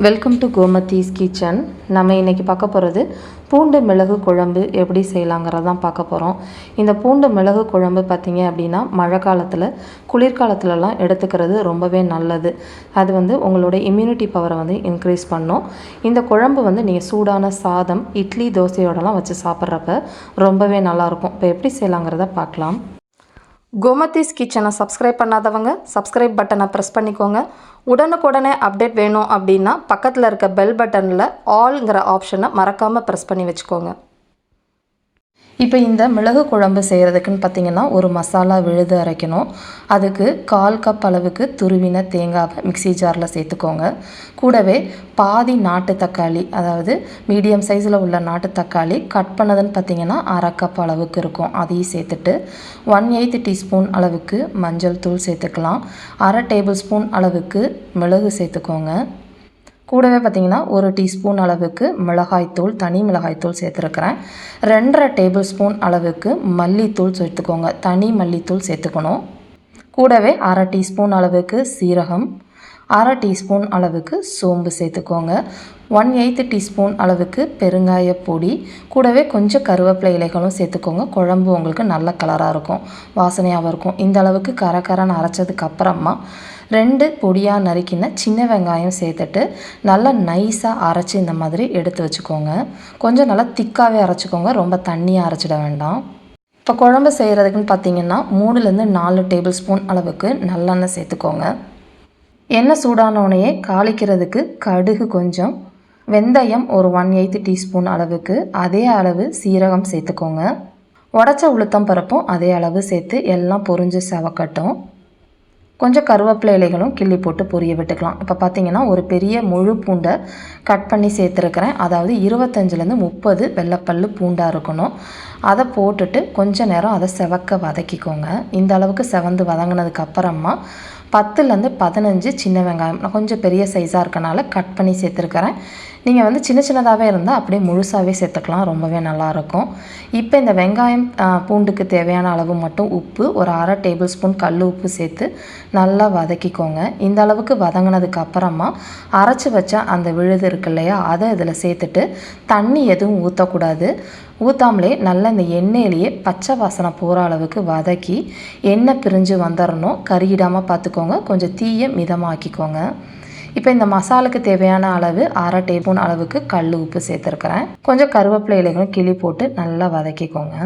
Welcome to Gomathi's kitchen. நம்ம இன்றைக்கி பார்க்க போகிறது பூண்டு மிளகு குழம்பு எப்படி செய்யலாங்கிறதான் பார்க்க போகிறோம். இந்த பூண்டு மிளகு குழம்பு பார்த்திங்க அப்படின்னா மழை காலத்தில் குளிர்காலத்துலலாம் எடுத்துக்கிறது ரொம்பவே நல்லது. அது உங்களோட இம்யூனிட்டி பவரை இன்க்ரீஸ் பண்ணும். இந்த குழம்பு நீங்கள் சூடான சாதம், இட்லி, தோசையோடலாம் வச்சு சாப்பிட்றப்ப ரொம்பவே நல்லாயிருக்கும். இப்போ எப்படி செய்யலாங்கிறத பார்க்கலாம். கோமதிஸ் கிச்சனை சப்ஸ்கிரைப் பண்ணாதவங்க சப்ஸ்கிரைப் பட்டனை ப்ரெஸ் பண்ணிக்கோங்க. உடனுக்குடனே அப்டேட் வேணும் அப்படின்னா பக்கத்தில் இருக்க பெல் பட்டனில் ஆல்ங்கிற ஆப்ஷனை மறக்காமல் ப்ரெஸ் பண்ணி வச்சுக்கோங்க. இப்போ இந்த மிளகு குழம்பு செய்கிறதுக்குன்னு பார்த்திங்கன்னா ஒரு மசாலா விழுது அரைக்கணும். அதுக்கு 1/4 கப் அளவுக்கு துருவின தேங்காவை மிக்சி ஜாரில் சேர்த்துக்கோங்க. கூடவே பாதி நாட்டு தக்காளி, அதாவது மீடியம் சைஸில் உள்ள நாட்டு தக்காளி கட் பண்ணதுன்னு பார்த்திங்கன்னா 1/2 கப் அளவுக்கு இருக்கும். அதையும் சேர்த்துட்டு 1/8 டீஸ்பூன் அளவுக்கு மஞ்சள் தூள் சேர்த்துக்கலாம். 1/2 டேபிள் ஸ்பூன் அளவுக்கு மிளகு சேர்த்துக்கோங்க. கூடவே பார்த்திங்கன்னா 1 டீஸ்பூன் அளவுக்கு மிளகாய்த்தூள், தனி மிளகாய்த்தூள் சேர்த்துருக்குறேன். 2.5 டேபிள் ஸ்பூன் அளவுக்கு மல்லித்தூள் சேர்த்துக்கோங்க. தனி மல்லித்தூள் சேர்த்துக்கணும். கூடவே 1/2 டீஸ்பூன் அளவுக்கு சீரகம், 1/2 டீஸ்பூன் அளவுக்கு சோம்பு சேர்த்துக்கோங்க. 1/8 டீஸ்பூன் அளவுக்கு பெருங்காய பொடி, கூடவே கொஞ்சம் கருவேப்பிலை இலைகளும் சேர்த்துக்கோங்க. குழம்பு உங்களுக்கு நல்ல கலராக இருக்கும், வாசனையாகவும் இருக்கும். இந்த அளவுக்கு கரகரன்னு அரைச்சதுக்கு அப்புறமா 2 பொடியாக நறுக்கின சின்ன வெங்காயம் சேர்த்துட்டு நல்லா நைஸாக அரைச்சி இந்த மாதிரி எடுத்து வச்சுக்கோங்க. கொஞ்சம் நல்லா திக்காகவே அரைச்சிக்கோங்க, ரொம்ப தண்ணியாக அரைச்சிட வேண்டாம். இப்போ குழம்பு செய்கிறதுக்குன்னு பார்த்திங்கன்னா 3-4 டேபிள் ஸ்பூன் அளவுக்கு நல்லெண்ணெய் சேர்த்துக்கோங்க. எண்ணெய் சூடானோடனே காலிக்கிறதுக்கு கடுகு கொஞ்சம், வெந்தயம் ஒரு 1/8 டீஸ்பூன் அளவுக்கு, அதே அளவு சீரகம் சேர்த்துக்கோங்க. உடச்ச உளுத்தம் பருப்பும் அதே அளவு சேர்த்து எல்லாம் பொரிஞ்சு செவக்கட்டும். கொஞ்சம் கருவேப்பிலை இலைகளும் கிள்ளி போட்டு பொரிய விட்டுக்கலாம். இப்போ பார்த்திங்கன்னா ஒரு பெரிய முழு பூண்டை கட் பண்ணி சேர்த்துருக்கிறேன். அதாவது 25-30 வெள்ளைப்பல் பூண்டாக இருக்கணும். அதை போட்டுட்டு கொஞ்சம் நேரம் அதை செவக்க வதக்கிக்கோங்க. இந்த அளவுக்கு செவந்து வதங்கினதுக்கு அப்புறமா 10-15 சின்ன வெங்காயம், நான் கொஞ்சம் பெரிய சைஸாக இருக்கனால கட் பண்ணி சேர்த்துருக்கிறேன். நீங்கள் சின்ன சின்னதாகவே இருந்தால் அப்படியே முழுசாகவே சேர்த்துக்கலாம், ரொம்பவே நல்லாயிருக்கும். இப்போ இந்த வெங்காயம் பூண்டுக்கு தேவையான அளவு மட்டும் உப்பு, ஒரு 1/2 டேபிள் ஸ்பூன் கல் உப்பு சேர்த்து நல்லா வதக்கிக்கோங்க. இந்த அளவுக்கு வதங்கினதுக்கு அப்புறமா அரைச்சி வச்ச அந்த விழுது இருக்கு இல்லையா, அதை இதில் சேர்த்துட்டு தண்ணி எதுவும் ஊற்றக்கூடாது. ஊற்றாமலே நல்லா இந்த எண்ணெயிலேயே பச்சை வாசனை போகிற அளவுக்கு வதக்கி எண்ணெய் பிரிஞ்சு வந்துடணும். கருகிடாமல் பார்த்துக்கோங்க, கொஞ்சம் தீயை மிதமாக்கிக்கோங்க. இப்போ இந்த மசாலுக்கு தேவையான அளவு 1/2 டேபிள் அளவுக்கு கல் உப்பு சேர்த்துருக்கிறேன். கொஞ்சம் கருவேப்பிலை இலைகளும் கிளி போட்டு நல்லா வதக்கிக்கோங்க.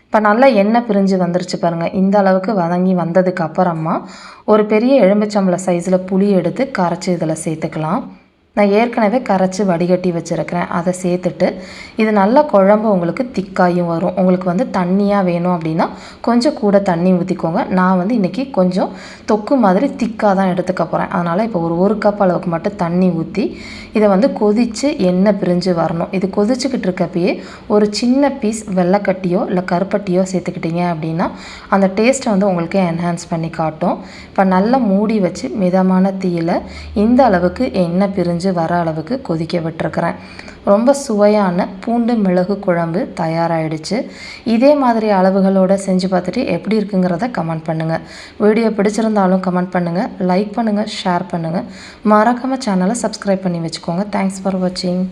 இப்போ நல்லா எண்ணெய் பிரிஞ்சு வந்துருச்சு பாருங்கள். இந்த அளவுக்கு வதங்கி வந்ததுக்கு அப்புறமா ஒரு பெரிய எலுமிச்சம்பழம் சைஸில் புளி எடுத்து கரைச்சி இதில் சேர்த்துக்கலாம். நான் ஏற்கனவே கரைச்சி வடிகட்டி வச்சுருக்கிறேன், அதை சேர்த்துட்டு இது நல்லா குழம்பு உங்களுக்கு திக்காயும் வரும். உங்களுக்கு தண்ணியாக வேணும் அப்படின்னா கொஞ்சம் கூட தண்ணி ஊற்றிக்கோங்க. நான் இன்றைக்கி கொஞ்சம் தொக்கு மாதிரி திக்காக தான் எடுத்துக்க போகிறேன். அதனால் இப்போ ஒரு 1 கப் அளவுக்கு மட்டும் தண்ணி ஊற்றி இதை கொதித்து எண்ணெய் பிரிஞ்சு வரணும். இது கொதிச்சுக்கிட்டு இருக்கப்பயே ஒரு சின்ன பீஸ் வெள்ளைக்கட்டியோ இல்லை கருப்பட்டியோ சேர்த்துக்கிட்டிங்க அப்படின்னா அந்த டேஸ்ட்டை உங்களுக்கு என்ஹான்ஸ் பண்ணி காட்டும். இப்போ நல்லா மூடி வச்சு மிதமான தீயில் இந்த அளவுக்கு எண்ணெய் பிரிஞ்சு வர அளவுக்கு கொதிக்க விட்டுருக்கிறேன். ரொம்ப சுவையான பூண்டு மிளகு குழம்பு தயாராகிடுச்சு. இதே மாதிரி அளவுகளோடு செஞ்சு பார்த்துட்டு எப்படி இருக்குங்கிறத கமெண்ட் பண்ணுங்கள். வீடியோ பிடிச்சிருந்தாலும் கமெண்ட் பண்ணுங்கள், லைக் பண்ணுங்கள், ஷேர் பண்ணுங்கள். மறக்காமல் சேனலை சப்ஸ்கிரைப் பண்ணி வச்சுக்கோங்க. தேங்க்ஸ் ஃபார் வாட்சிங்.